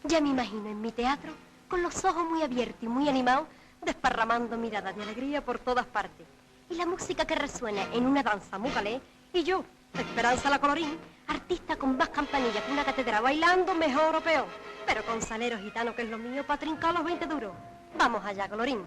Ya me imagino en mi teatro, con los ojos muy abiertos y muy animados, desparramando miradas de alegría por todas partes. Y la música que resuena en una danza mugalé, y yo, Esperanza la Colorín, artista con más campanillas que una catedral, bailando mejor o peor, pero con salero gitano, que es lo mío, para trincar los 20 duros. Vamos allá, Colorín.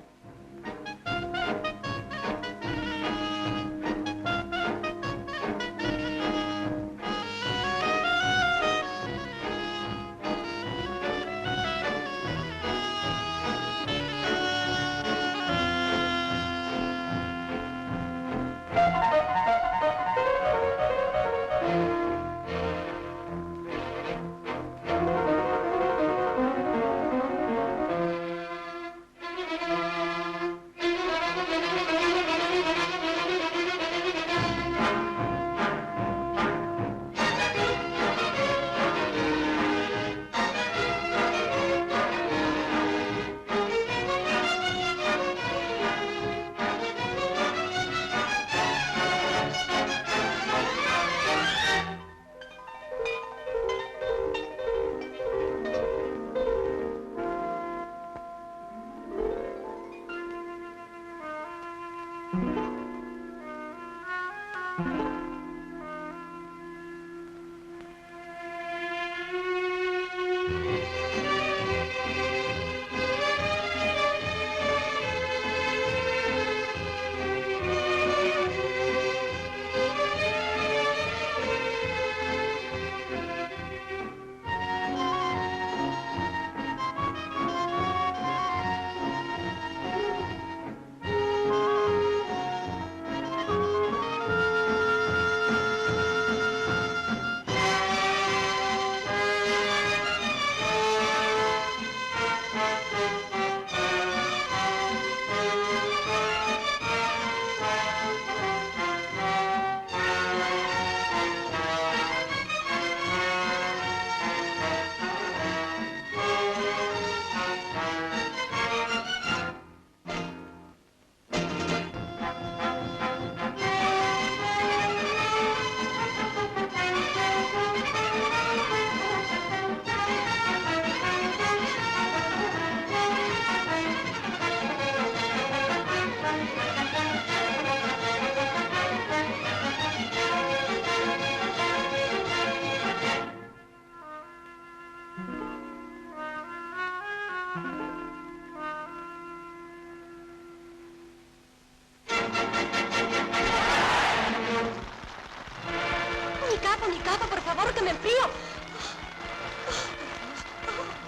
Mi capa, por favor, que me enfrío.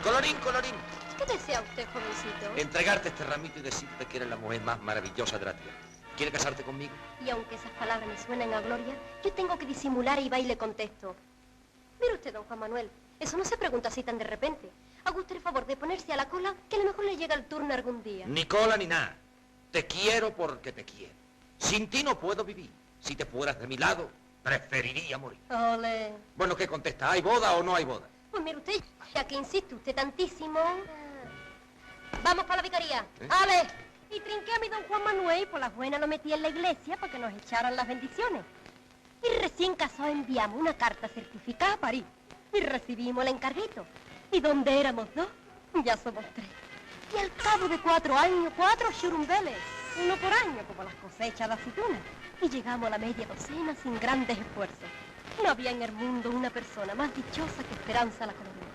Colorín, Colorín. ¿Qué desea usted, jovencito? Entregarte este ramito y decirte que eres la mujer más maravillosa de la tierra. ¿Quieres casarte conmigo? Y aunque esas palabras me suenen a gloria, yo tengo que disimular y va y le contesto. Mire usted, don Juan Manuel, eso no se pregunta así tan de repente. Haga usted el favor de ponerse a la cola, que a lo mejor le llega el turno algún día. Ni cola ni nada. Te quiero porque te quiero. Sin ti no puedo vivir. Si te fueras de mi lado, preferiría morir. Ole. Bueno, ¿qué contesta? ¿Hay boda o no hay boda? Pues mire usted, ya que insiste usted tantísimo... Vamos para la vicaría. ¡Ale! Y trinqué a mi don Juan Manuel y por las buenas lo metí en la iglesia para que nos echaran las bendiciones. Y recién casado enviamos una carta certificada a París. Y recibimos el encarguito. Y donde éramos dos, ya somos tres. Y al cabo de 4 años, 4 churumbeles. 1 por año, como las cosechas de aceitunas. Y llegamos a la media docena sin grandes esfuerzos. No había en el mundo una persona más dichosa que Esperanza la Colorín.